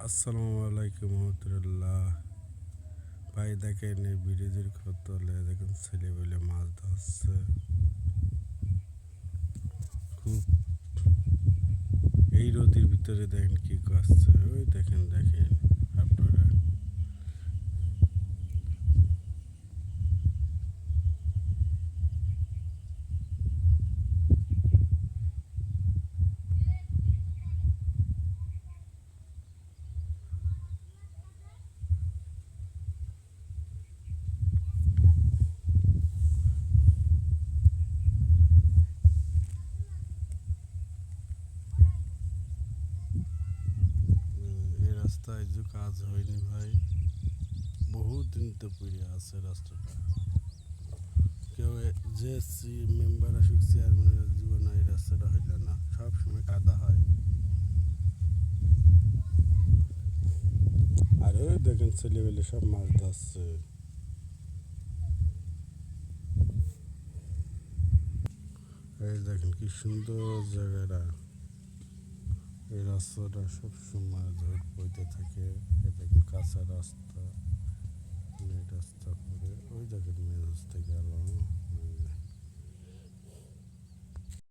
আসসালামু আলাইকুম রহমতুল্লাহ। ভাই দেখেন এই ব্রিজের তলে দেখেন ছেলেবেলে মাছ ধরছে। খুব এই রোদের ভিতরে দেখেন কি করছে, ওই দেখেন দেখেন আপনারা। এই রাস্তায় যে কাজ হয়নি ভাই, বহুত দিন তো পড়ে আছে রাস্তাটা। কেউ যে মেম্বার আসুক, চেয়ারম্যানের জীবনে এই রাস্তাটা হইল না, সব সময় কাদা হয়। আর ওই দেখেন ছেলেবেলে সব মাছ ধরছে। এই দেখেন কি সুন্দর জায়গাটা। এই রাস্তাটা সবসময় ঝড় বইতে থাকে। এই দেখেন কাঁচা রাস্তা, রাস্তা করে ওই দেখেন মেয়ে রাস্তা গেল।